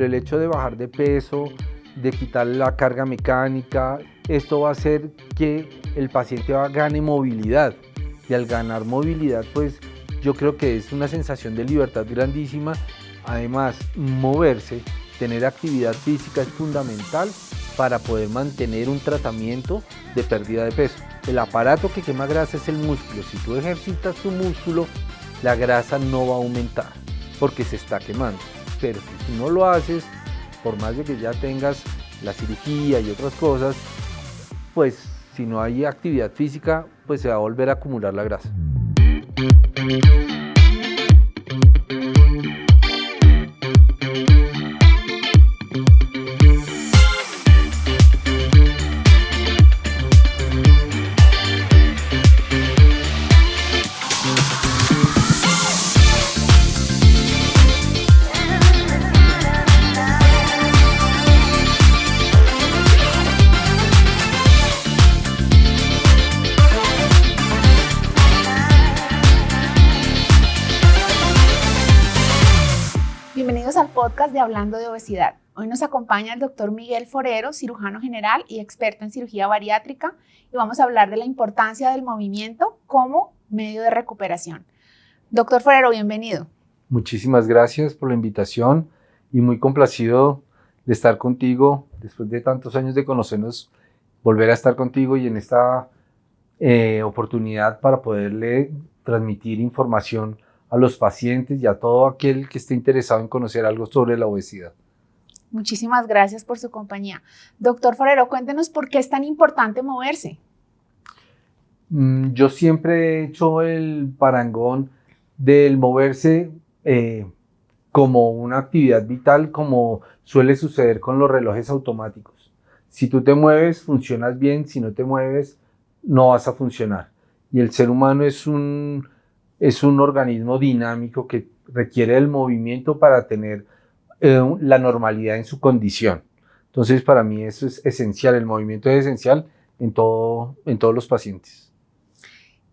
El hecho de bajar de peso, de quitar la carga mecánica, esto va a hacer que el paciente gane movilidad. Y al ganar movilidad, pues yo creo que es una sensación de libertad grandísima. Además, moverse, tener actividad física es fundamental para poder mantener un tratamiento de pérdida de peso. El aparato que quema grasa es el músculo. Si tú ejercitas tu músculo, la grasa no va a aumentar porque se está quemando. Pero si no lo haces, por más de que ya tengas la cirugía y otras cosas, pues si no hay actividad física, pues se va a volver a acumular la grasa. Bienvenidos al podcast de Hablando de Obesidad. Hoy nos acompaña el doctor Miguel Forero, cirujano general y experto en cirugía bariátrica, y vamos a hablar de la importancia del movimiento como medio de recuperación. Doctor Forero, bienvenido. Muchísimas gracias por la invitación y muy complacido de estar contigo después de tantos años de conocernos, volver a estar contigo y en esta oportunidad para poderle transmitir información a los pacientes y a todo aquel que esté interesado en conocer algo sobre la obesidad. Muchísimas gracias por su compañía. Doctor Forero, cuéntenos por qué es tan importante moverse. Yo siempre he hecho el parangón del moverse como una actividad vital, como suele suceder con los relojes automáticos. Si tú te mueves, funcionas bien; si no te mueves, no vas a funcionar. Y el ser humano es un organismo dinámico que requiere el movimiento para tener la normalidad en su condición. Entonces, para mí eso es esencial, el movimiento es esencial en todos los pacientes.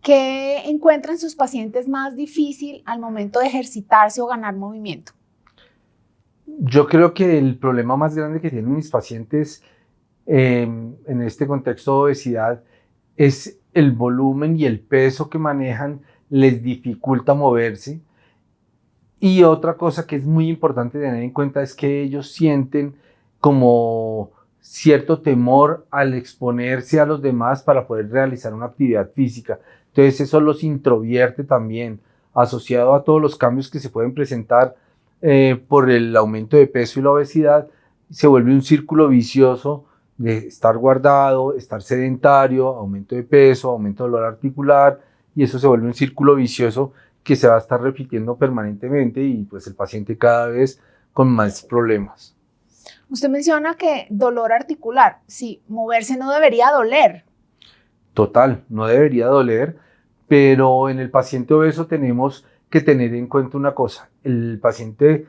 ¿Qué encuentran sus pacientes más difícil al momento de ejercitarse o ganar movimiento? Yo creo que el problema más grande que tienen mis pacientes en este contexto de obesidad es el volumen y el peso que manejan. Les dificulta moverse. Y otra cosa que es muy importante tener en cuenta es que ellos sienten como cierto temor al exponerse a los demás para poder realizar una actividad física. Entonces eso los introvierte también, asociado a todos los cambios que se pueden presentar por el aumento de peso y la obesidad. Se vuelve un círculo vicioso de estar guardado, estar sedentario, aumento de peso, aumento de dolor articular, y eso se vuelve un círculo vicioso que se va a estar repitiendo permanentemente y pues el paciente cada vez con más problemas. Usted menciona que dolor articular, sí, moverse no debería doler. Total, no debería doler, pero en el paciente obeso tenemos que tener en cuenta una cosa. El paciente,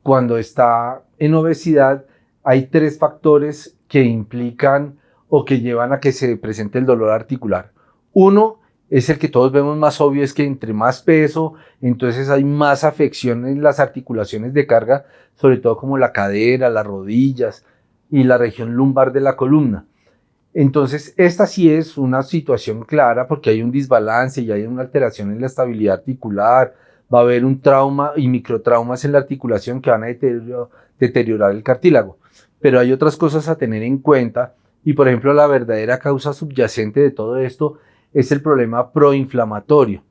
cuando está en obesidad, hay 3 factores que implican o que llevan a que se presente el dolor articular. Uno es el que todos vemos más obvio, es que entre más peso, entonces hay más afección en las articulaciones de carga, sobre todo como la cadera, las rodillas y la región lumbar de la columna. Entonces esta sí es una situación clara porque hay un desbalance y hay una alteración en la estabilidad articular, va a haber un trauma y microtraumas en la articulación que van a deteriorar el cartílago. Pero hay otras cosas a tener en cuenta y, por ejemplo, la verdadera causa subyacente de todo esto es el problema proinflamatorio.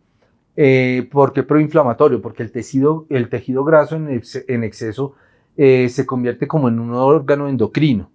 ¿Por qué proinflamatorio? Porque el tejido graso en exceso se convierte como en un órgano endocrino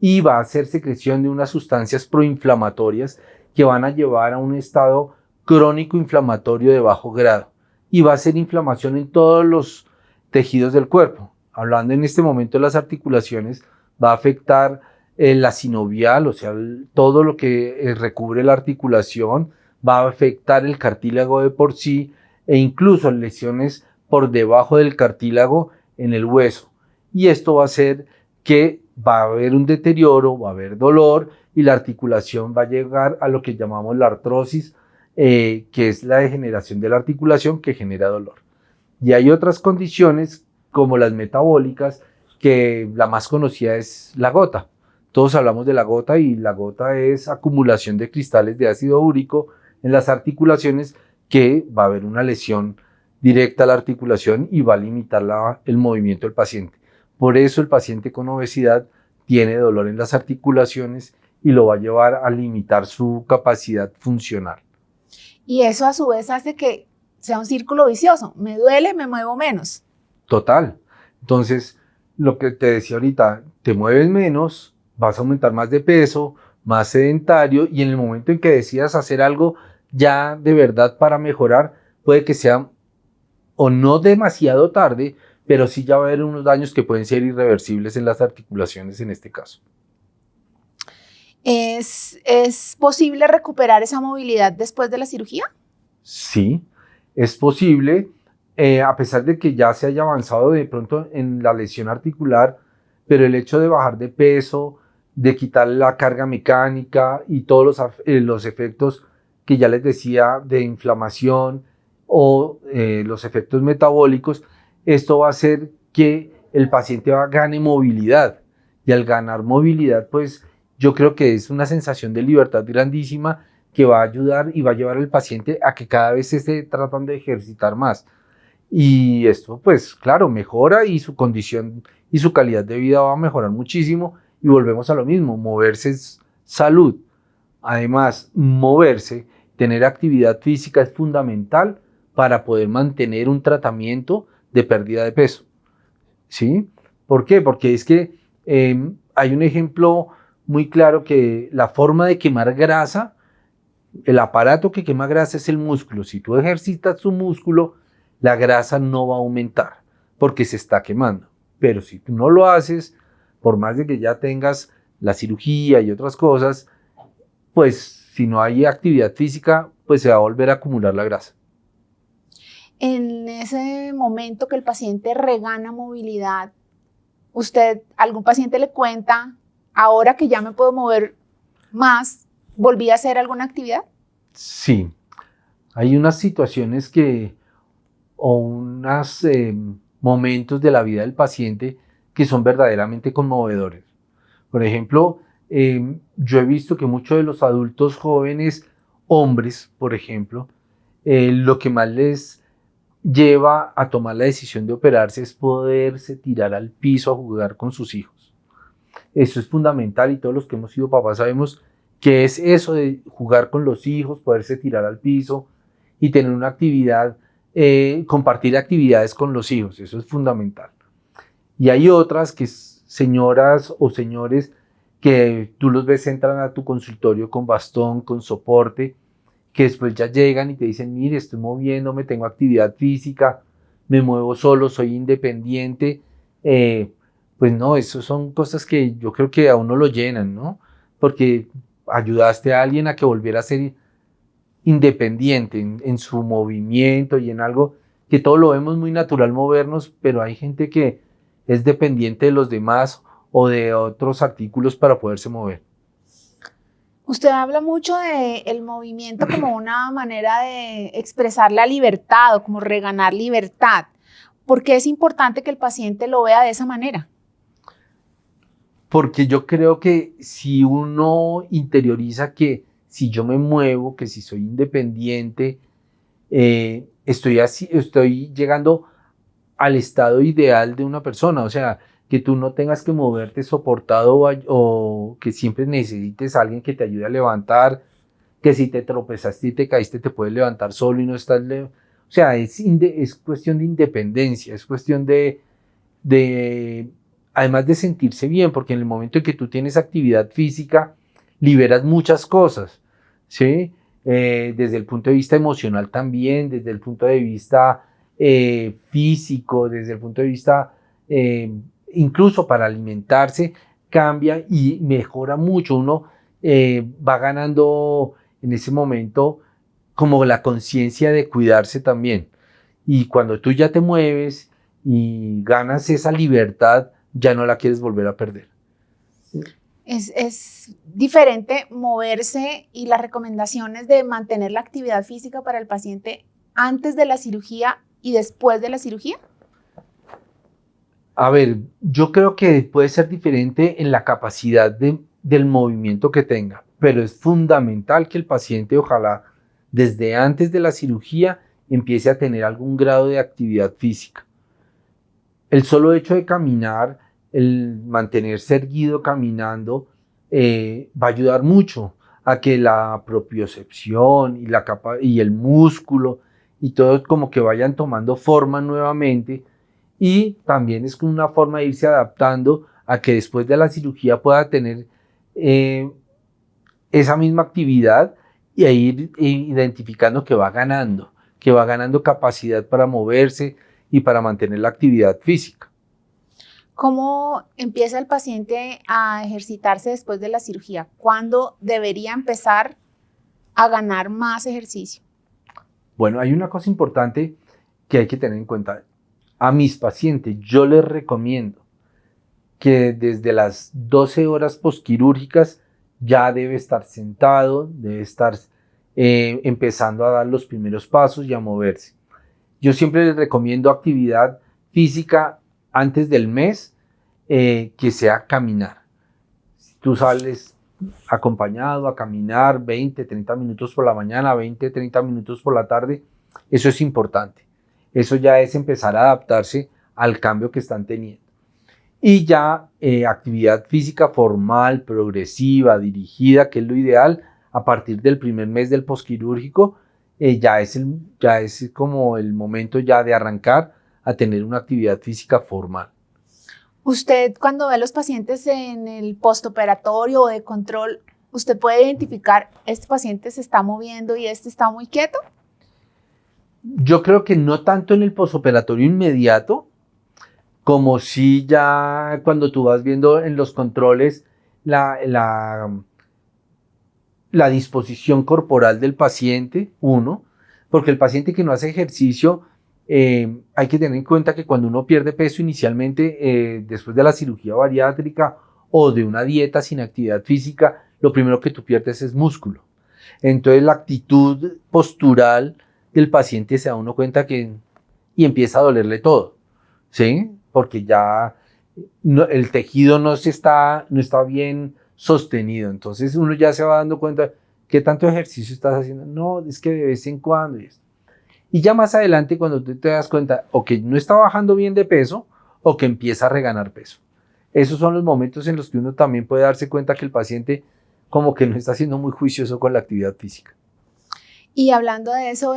y va a hacer secreción de unas sustancias proinflamatorias que van a llevar a un estado crónico inflamatorio de bajo grado y va a hacer inflamación en todos los tejidos del cuerpo. Hablando en este momento de las articulaciones, va a afectar la sinovial, o sea, todo lo que recubre la articulación, va a afectar el cartílago de por sí e incluso lesiones por debajo del cartílago en el hueso. Y esto va a hacer que va a haber un deterioro, va a haber dolor y la articulación va a llegar a lo que llamamos la artrosis, que es la degeneración de la articulación que genera dolor. Y hay otras condiciones como las metabólicas que la más conocida es la gota. Todos hablamos de la gota y la gota es acumulación de cristales de ácido úrico en las articulaciones que va a haber una lesión directa a la articulación y va a limitar el movimiento del paciente. Por eso el paciente con obesidad tiene dolor en las articulaciones y lo va a llevar a limitar su capacidad funcional. Y eso a su vez hace que sea un círculo vicioso. Me duele, me muevo menos. Total. Entonces, lo que te decía ahorita, te mueves menos, vas a aumentar más de peso, más sedentario, y en el momento en que decidas hacer algo ya de verdad para mejorar, puede que sea o no demasiado tarde, pero sí ya va a haber unos daños que pueden ser irreversibles en las articulaciones en este caso. ¿Es posible recuperar esa movilidad después de la cirugía? Sí, es posible, a pesar de que ya se haya avanzado de pronto en la lesión articular, pero el hecho de bajar de peso, de quitar la carga mecánica y todos los efectos que ya les decía de inflamación o los efectos metabólicos, esto va a hacer que el paciente gane movilidad, y al ganar movilidad, pues yo creo que es una sensación de libertad grandísima que va a ayudar y va a llevar al paciente a que cada vez se esté tratando de ejercitar más. Y esto, pues claro, mejora y su condición y su calidad de vida va a mejorar muchísimo, y volvemos a lo mismo, moverse es salud. Además, moverse, tener actividad física es fundamental para poder mantener un tratamiento de pérdida de peso. ¿Sí? ¿Por qué? Porque es que hay un ejemplo muy claro que la forma de quemar grasa, el aparato que quema grasa es el músculo. Si tú ejercitas tu músculo, la grasa no va a aumentar porque se está quemando. Pero si tú no lo haces, por más de que ya tengas la cirugía y otras cosas, pues si no hay actividad física, pues se va a volver a acumular la grasa. En ese momento que el paciente regana movilidad, algún paciente le cuenta, ahora que ya me puedo mover más, ¿volví a hacer alguna actividad? Sí, hay unas situaciones o unos momentos de la vida del paciente que son verdaderamente conmovedores. Por ejemplo, yo he visto que muchos de los adultos jóvenes, hombres, por ejemplo, lo que más les lleva a tomar la decisión de operarse es poderse tirar al piso a jugar con sus hijos. Eso es fundamental, y todos los que hemos sido papás sabemos que es eso de jugar con los hijos, poderse tirar al piso y tener una actividad, compartir actividades con los hijos. Eso es fundamental. Y hay otras que señoras o señores que tú los ves, entran a tu consultorio con bastón, con soporte, que después ya llegan y te dicen, mire, estoy moviéndome, tengo actividad física, me muevo solo, soy independiente. Pues no, eso son cosas que yo creo que a uno lo llenan, ¿no? Porque ayudaste a alguien a que volviera a ser independiente en su movimiento y en algo que todos lo vemos muy natural movernos, pero hay gente que es dependiente de los demás o de otros artículos para poderse mover. Usted habla mucho del movimiento como una manera de expresar la libertad o como reganar libertad. ¿Por qué es importante que el paciente lo vea de esa manera? Porque yo creo que si uno interioriza que si yo me muevo, que si soy independiente, estoy llegando al estado ideal de una persona. O sea, que tú no tengas que moverte soportado o que siempre necesites a alguien que te ayude a levantar, que si te tropezaste y te caíste te puedes levantar solo y no estás... O sea, es cuestión de independencia, es cuestión además de sentirse bien, porque en el momento en que tú tienes actividad física, liberas muchas cosas, ¿sí? Desde el punto de vista emocional también, desde el punto de vista físico, desde el punto de vista incluso para alimentarse, cambia y mejora mucho. Uno va ganando en ese momento como la conciencia de cuidarse también. Y cuando tú ya te mueves y ganas esa libertad, ya no la quieres volver a perder. Es diferente moverse, y las recomendaciones de mantener la actividad física para el paciente antes de la cirugía y después de la cirugía. A ver, yo creo que puede ser diferente en la capacidad del movimiento que tenga, pero es fundamental que el paciente, ojalá desde antes de la cirugía, empiece a tener algún grado de actividad física. El solo hecho de caminar, el mantenerse erguido caminando, va a ayudar mucho a que la propiocepción y el músculo y todo como que vayan tomando forma nuevamente, y también es una forma de irse adaptando a que después de la cirugía pueda tener eh, esa misma actividad y a ir identificando que va ganando capacidad para moverse y para mantener la actividad física. ¿Cómo empieza el paciente a ejercitarse después de la cirugía? ¿Cuándo debería empezar a ganar más ejercicio? Bueno, hay una cosa importante que hay que tener en cuenta. A mis pacientes yo les recomiendo que desde las 12 horas postquirúrgicas ya debe estar sentado, debe estar empezando a dar los primeros pasos y a moverse. Yo siempre les recomiendo actividad física antes del mes, que sea caminar. Si tú sales acompañado a caminar 20, 30 minutos por la mañana, 20, 30 minutos por la tarde, eso es importante. Eso ya es empezar a adaptarse al cambio que están teniendo. Y ya actividad física formal, progresiva, dirigida, que es lo ideal, a partir del primer mes del posquirúrgico, ya es como el momento ya de arrancar a tener una actividad física formal. Usted, cuando ve a los pacientes en el postoperatorio o de control, ¿usted puede identificar este paciente se está moviendo y este está muy quieto? Yo creo que no tanto en el postoperatorio inmediato, como si ya cuando tú vas viendo en los controles la disposición corporal del paciente, porque el paciente que no hace ejercicio, hay que tener en cuenta que cuando uno pierde peso inicialmente, después de la cirugía bariátrica o de una dieta sin actividad física, lo primero que tú pierdes es músculo. Entonces la actitud postural del paciente se da uno cuenta y empieza a dolerle todo, ¿sí? Porque ya el tejido no está bien sostenido. Entonces uno ya se va dando cuenta qué tanto ejercicio estás haciendo. No, es que de vez en cuando. Y ya más adelante, cuando tú te das cuenta o que no está bajando bien de peso o que empieza a reganar peso. Esos son los momentos en los que uno también puede darse cuenta que el paciente como que no está siendo muy juicioso con la actividad física. Y hablando de eso,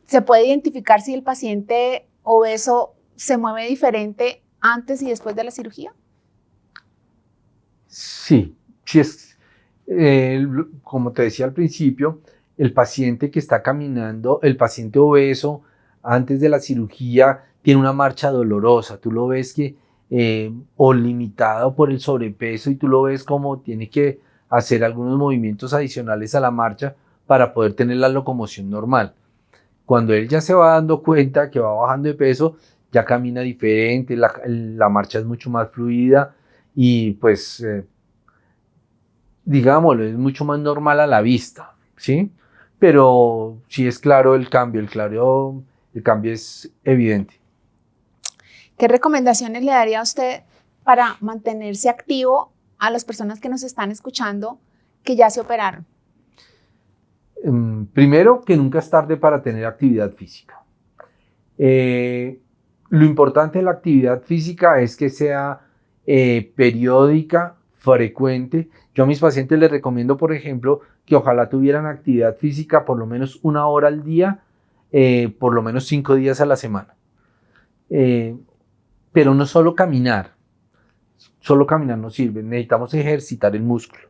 ¿se puede identificar si el paciente obeso se mueve diferente antes y después de la cirugía? Sí, como te decía al principio, el paciente que está caminando, el paciente obeso antes de la cirugía tiene una marcha dolorosa. Tú lo ves que o limitado por el sobrepeso, y tú lo ves como tiene que hacer algunos movimientos adicionales a la marcha para poder tener la locomoción normal. Cuando él ya se va dando cuenta que va bajando de peso, ya camina diferente, la marcha es mucho más fluida y pues digámoslo, es mucho más normal a la vista, ¿sí? Pero sí es claro el cambio es evidente. ¿Qué recomendaciones le daría a usted para mantenerse activo a las personas que nos están escuchando que ya se operaron? Primero, que nunca es tarde para tener actividad física. Lo importante de la actividad física es que sea periódica, frecuente. Yo a mis pacientes les recomiendo, por ejemplo, que ojalá tuvieran actividad física por lo menos 1 hora al día, por lo menos 5 días a la semana. Pero no solo caminar no sirve, necesitamos ejercitar el músculo.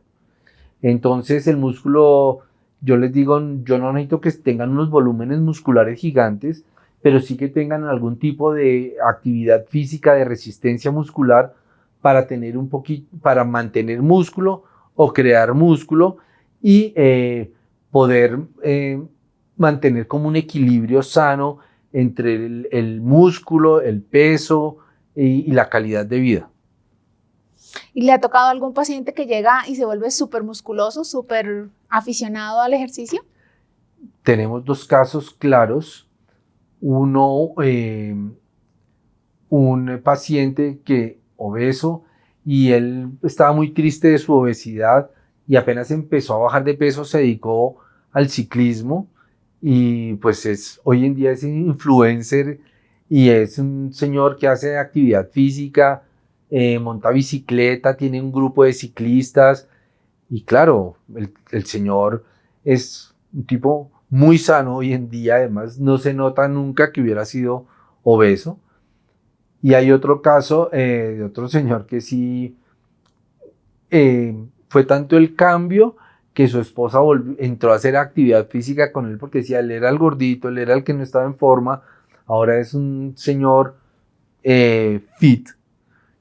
Entonces el músculo, yo les digo, yo no necesito que tengan unos volúmenes musculares gigantes, pero sí que tengan algún tipo de actividad física de resistencia muscular para tener para mantener músculo o crear músculo y poder mantener como un equilibrio sano entre el músculo, el peso y la calidad de vida. ¿Y le ha tocado a algún paciente que llega y se vuelve súper musculoso, súper aficionado al ejercicio? Tenemos 2 casos claros. Uno un paciente que obeso y él estaba muy triste de su obesidad y apenas empezó a bajar de peso se dedicó al ciclismo y pues hoy en día es influencer y es un señor que hace actividad física, monta bicicleta, tiene un grupo de ciclistas y claro, el señor es un tipo muy sano hoy en día, además no se nota nunca que hubiera sido obeso. Y hay otro caso de otro señor que sí fue tanto el cambio que su esposa entró a hacer actividad física con él porque decía, él era el gordito, él era el que no estaba en forma, ahora es un señor fit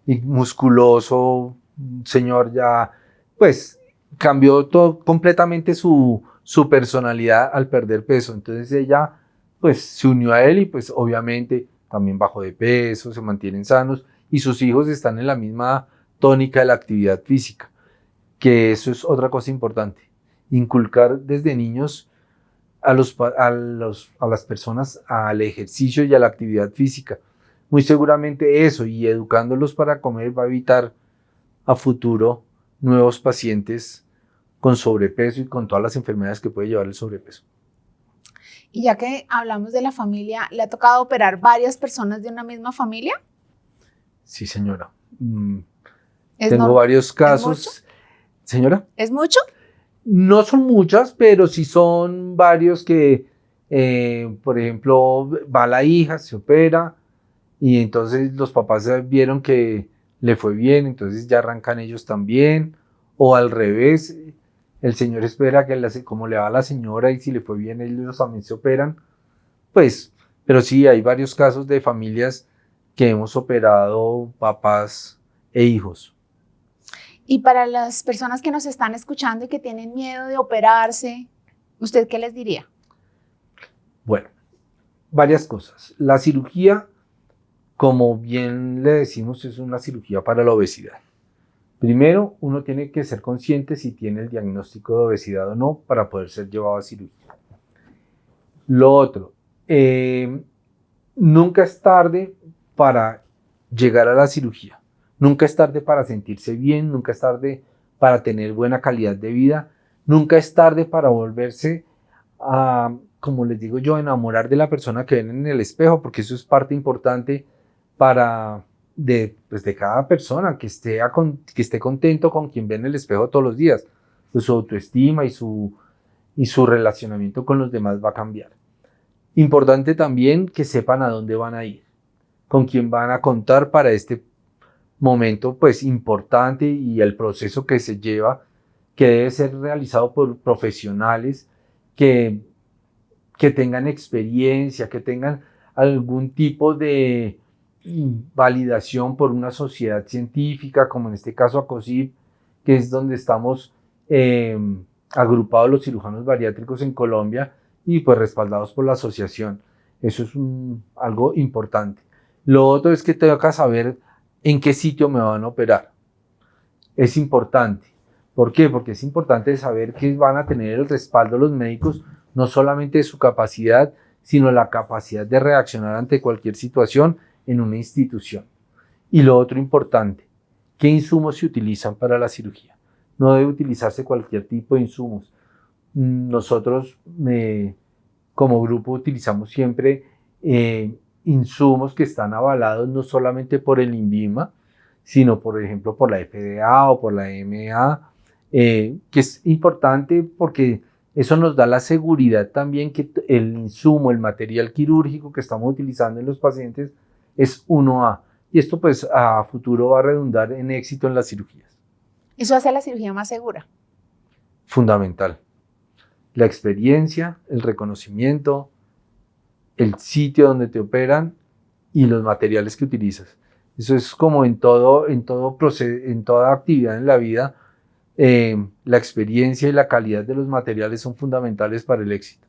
y musculoso, un señor ya, pues cambió todo completamente su personalidad al perder peso. Entonces ella pues se unió a él y pues obviamente también bajó de peso, se mantienen sanos y sus hijos están en la misma tónica de la actividad física, que eso es otra cosa importante, inculcar desde niños a las personas al ejercicio y a la actividad física. Muy seguramente eso y educándolos para comer va a evitar a futuro nuevos pacientes con sobrepeso y con todas las enfermedades que puede llevar el sobrepeso. Y ya que hablamos de la familia, ¿le ha tocado operar varias personas de una misma familia? Sí, señora. Tengo varios casos. ¿Es mucho? ¿Señora? ¿Es mucho? No son muchas, pero sí son varios que, por ejemplo, va la hija, se opera y entonces los papás vieron que le fue bien, entonces ya arrancan ellos también, o al revés, el señor espera que como le va a la señora y si le fue bien ellos también se operan, pues, pero sí hay varios casos de familias que hemos operado papás e hijos. Y para las personas que nos están escuchando y que tienen miedo de operarse, ¿usted qué les diría? Bueno, varias cosas. La cirugía, como bien le decimos, es una cirugía para la obesidad. Primero, uno tiene que ser consciente si tiene el diagnóstico de obesidad o no para poder ser llevado a cirugía. Lo otro, nunca es tarde para llegar a la cirugía. Nunca es tarde para sentirse bien, nunca es tarde para tener buena calidad de vida, nunca es tarde para volverse a, como les digo yo, enamorar de la persona que ven en el espejo, porque eso es parte importante de cada persona, que esté contento con quien ve en el espejo todos los días. Pues su autoestima y su relacionamiento con los demás va a cambiar. Importante también que sepan a dónde van a ir, con quién van a contar para este momento pues importante y el proceso que se lleva, que debe ser realizado por profesionales que tengan experiencia, que tengan algún tipo de validación por una sociedad científica, como en este caso ACOSIP, que es donde estamos agrupados los cirujanos bariátricos en Colombia y pues respaldados por la asociación. Eso es algo importante. Lo otro es que tengo que saber en qué sitio me van a operar. Es importante. ¿Por qué? Porque es importante saber que van a tener el respaldo los médicos, no solamente de su capacidad, sino la capacidad de reaccionar ante cualquier situación en una institución. Y lo otro importante, ¿qué insumos se utilizan para la cirugía? No debe utilizarse cualquier tipo de insumos. Nosotros como grupo utilizamos siempre insumos que están avalados no solamente por el INVIMA, sino por ejemplo por la FDA o por la EMA, que es importante porque eso nos da la seguridad también que el insumo, el material quirúrgico que estamos utilizando en los pacientes es 1A. Y esto pues a futuro va a redundar en éxito en las cirugías. ¿Eso hace la cirugía más segura? Fundamental. La experiencia, el reconocimiento, el sitio donde te operan y los materiales que utilizas. Eso es como en todo proceso, en toda actividad en la vida, la experiencia y la calidad de los materiales son fundamentales para el éxito.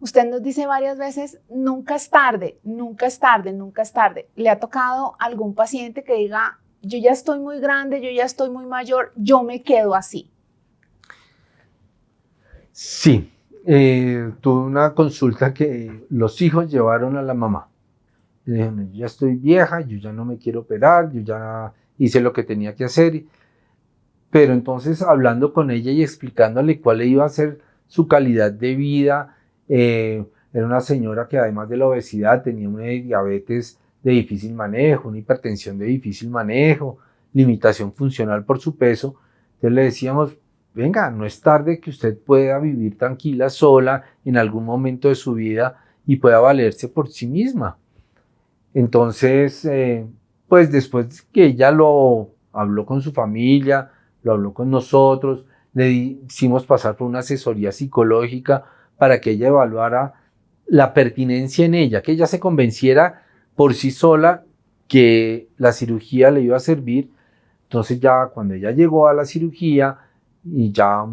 Usted nos dice varias veces, nunca es tarde, nunca es tarde, nunca es tarde. ¿Le ha tocado a algún paciente que diga, yo ya estoy muy grande, yo ya estoy muy mayor, yo me quedo así? Sí, tuve una consulta que los hijos llevaron a la mamá Y le dije, no, yo ya estoy vieja, yo ya no me quiero operar, yo ya hice lo que tenía que hacer. Pero entonces hablando con ella y explicándole cuál iba a ser su calidad de vida, era una señora que además de la obesidad tenía una diabetes de difícil manejo, una hipertensión de difícil manejo, limitación funcional por su peso. Entonces le decíamos, venga, no es tarde que usted pueda vivir tranquila, sola, en algún momento de su vida y pueda valerse por sí misma. Entonces, pues después que ella lo habló con su familia, lo habló con nosotros, le hicimos pasar por una asesoría psicológica para que ella evaluara la pertinencia en ella, que ella se convenciera por sí sola que la cirugía le iba a servir. Entonces ya cuando ella llegó a la cirugía y ya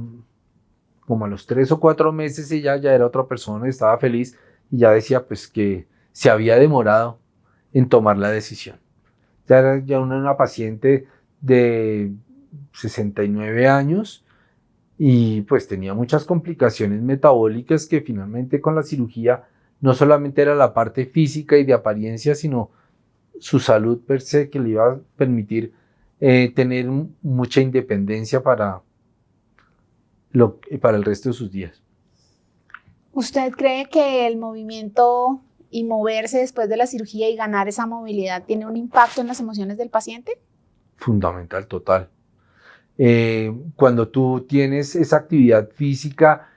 como a los 3 o 4 meses ella ya era otra persona, estaba feliz y ya decía pues que se había demorado en tomar la decisión. Ya era ya una paciente de 69 años y pues tenía muchas complicaciones metabólicas que finalmente con la cirugía no solamente era la parte física y de apariencia, sino su salud per se que le iba a permitir tener mucha independencia para el resto de sus días. ¿Usted cree que el movimiento y moverse después de la cirugía y ganar esa movilidad tiene un impacto en las emociones del paciente? Fundamental, total. Cuando tú tienes esa actividad física,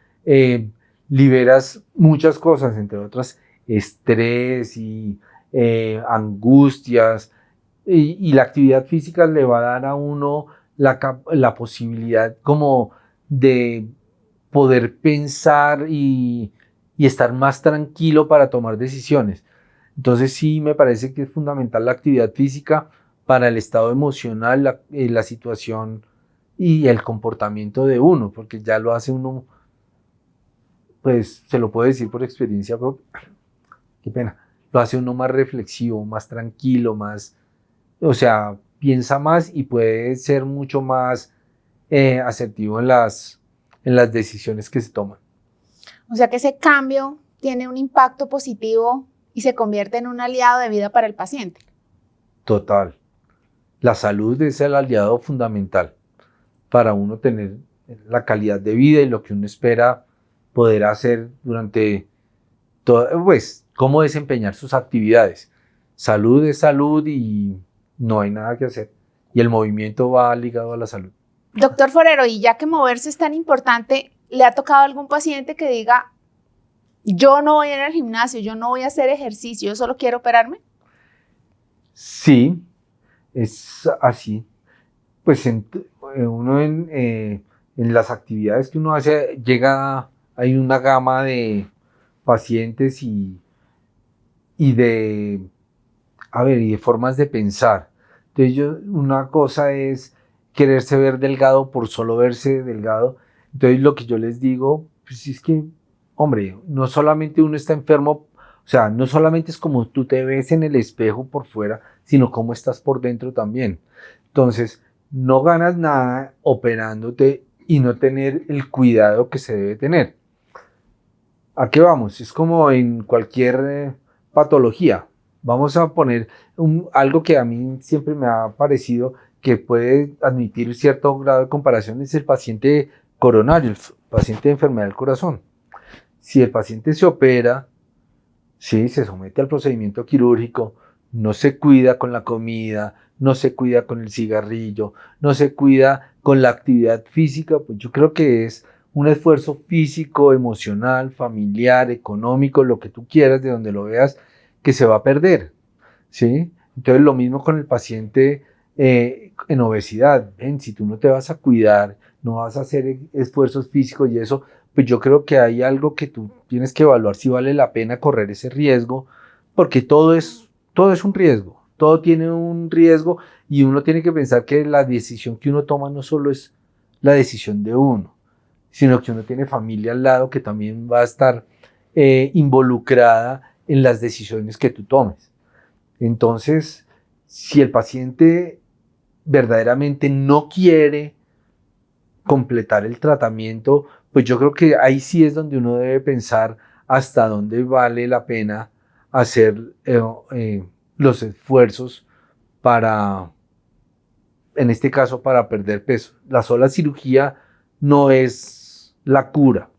liberas muchas cosas, entre otras estrés y angustias, y la actividad física le va a dar a uno la posibilidad como de poder pensar y estar más tranquilo para tomar decisiones. Entonces sí me parece que es fundamental la actividad física para el estado emocional, la situación y el comportamiento de uno, porque ya lo hace uno, pues se lo puedo decir por experiencia propia, qué pena, lo hace uno más reflexivo, más tranquilo, más, o sea, piensa más y puede ser mucho más asertivo en las decisiones que se toman. O sea que ese cambio tiene un impacto positivo y se convierte en un aliado de vida para el paciente. Total. La salud es el aliado fundamental para uno tener la calidad de vida y lo que uno espera poder hacer durante todo, pues, cómo desempeñar sus actividades. Salud es salud y no hay nada que hacer. Y el movimiento va ligado a la salud. Doctor Forero, y ya que moverse es tan importante, ¿le ha tocado a algún paciente que diga, yo no voy a ir al gimnasio, yo no voy a hacer ejercicio, yo solo quiero operarme? Sí, es así. Pues uno en las actividades que uno hace, hay una gama de pacientes y de, y de formas de pensar. Entonces una cosa es quererse ver delgado por solo verse delgado. Entonces lo que yo les digo, pues es que, hombre, no solamente uno está enfermo, o sea, no solamente es como tú te ves en el espejo por fuera, sino cómo estás por dentro también. Entonces, no ganas nada operándote y no tener el cuidado que se debe tener. ¿A qué vamos? Es como en cualquier patología. Vamos a poner algo que a mí siempre me ha parecido que puede admitir cierto grado de comparación, es el paciente coronario, el paciente de enfermedad del corazón. Si el paciente se opera, sí, se somete al procedimiento quirúrgico, no se cuida con la comida, no se cuida con el cigarrillo, no se cuida con la actividad física, pues yo creo que es un esfuerzo físico, emocional, familiar, económico, lo que tú quieras, de donde lo veas, que se va a perder, ¿sí? Entonces lo mismo con el paciente en obesidad. Si tú no te vas a cuidar, no vas a hacer esfuerzos físicos y eso, pues yo creo que hay algo que tú tienes que evaluar si vale la pena correr ese riesgo, porque todo es un riesgo, todo tiene un riesgo y uno tiene que pensar que la decisión que uno toma no solo es la decisión de uno, sino que uno tiene familia al lado que también va a estar involucrada en las decisiones que tú tomes. Entonces, si el paciente verdaderamente no quiere completar el tratamiento, pues yo creo que ahí sí es donde uno debe pensar hasta dónde vale la pena hacer los esfuerzos para, en este caso, para perder peso. La sola cirugía no es la cura.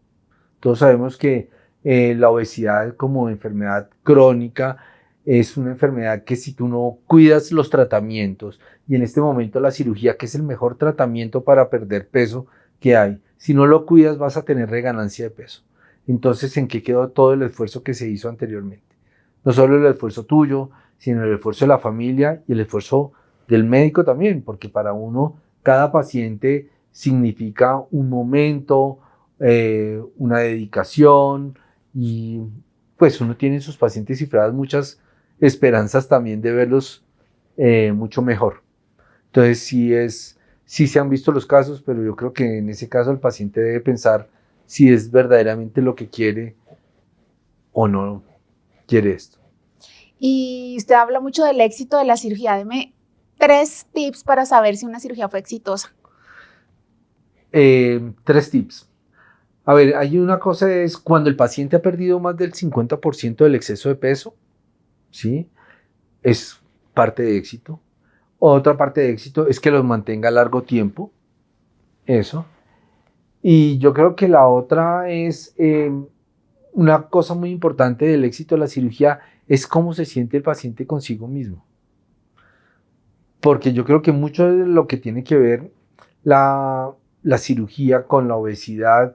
Todos sabemos que la obesidad como enfermedad crónica es una enfermedad que si tú no cuidas los tratamientos, y en este momento la cirugía, que es el mejor tratamiento para perder peso que hay, si no lo cuidas vas a tener reganancia de peso. Entonces, ¿en qué quedó todo el esfuerzo que se hizo anteriormente? No solo el esfuerzo tuyo, sino el esfuerzo de la familia y el esfuerzo del médico también, porque para uno cada paciente significa un momento, una dedicación, y pues uno tiene en sus pacientes cifradas muchas esperanzas también de verlos mucho mejor. Entonces sí se han visto los casos, pero yo creo que en ese caso el paciente debe pensar si es verdaderamente lo que quiere o no quiere esto. Y usted habla mucho del éxito de la cirugía. Deme 3 tips para saber si una cirugía fue exitosa. 3 tips. A ver, hay una cosa, es cuando el paciente ha perdido más del 50% del exceso de peso, ¿sí? Es parte de éxito. Otra parte de éxito es que los mantenga a largo tiempo, eso. Y yo creo que la otra es una cosa muy importante del éxito de la cirugía, es cómo se siente el paciente consigo mismo. Porque yo creo que mucho de lo que tiene que ver la cirugía con la obesidad,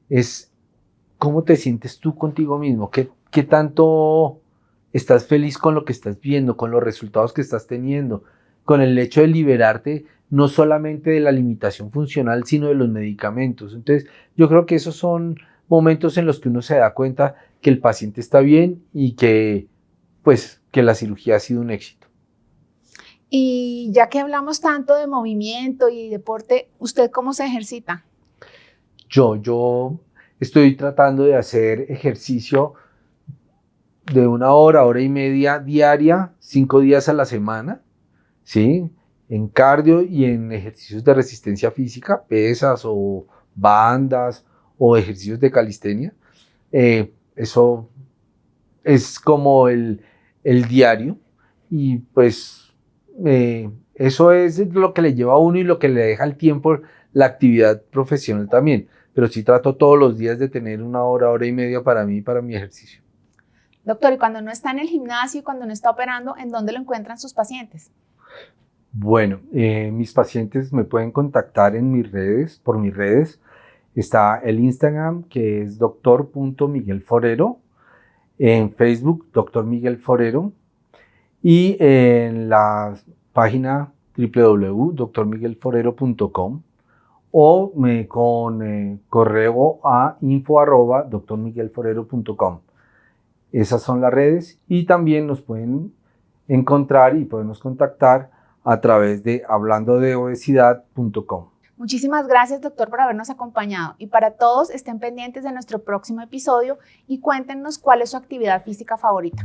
es cómo te sientes tú contigo mismo, qué tanto estás feliz con lo que estás viendo, con los resultados que estás teniendo, con el hecho de liberarte no solamente de la limitación funcional, sino de los medicamentos. Entonces, yo creo que esos son momentos en los que uno se da cuenta que el paciente está bien y que la cirugía ha sido un éxito. Y ya que hablamos tanto de movimiento y deporte, ¿usted cómo se ejercita? Yo estoy tratando de hacer ejercicio de 1 hora, hora y media diaria, 5 días a la semana, ¿sí? En cardio y en ejercicios de resistencia física, pesas o bandas o ejercicios de calistenia. Eso es como el diario, y pues eso es lo que le lleva a uno y lo que le deja el tiempo, la actividad profesional también. Pero sí trato todos los días de tener 1 hora, hora y media para mí, para mi ejercicio. Doctor, y cuando no está en el gimnasio y cuando no está operando, ¿en dónde lo encuentran sus pacientes? Bueno, mis pacientes me pueden contactar en mis redes, por mis redes. Está el Instagram, que es doctor.miguelforero, en Facebook, Dr. Miguel Forero, y en la página www.drmiguelforero.com, o con correo a info@drmiguelforero.com. Esas son las redes, y también nos pueden encontrar y podemos contactar a través de hablandodeobesidad.com. Muchísimas gracias, doctor, por habernos acompañado. Y para todos, estén pendientes de nuestro próximo episodio y cuéntenos cuál es su actividad física favorita.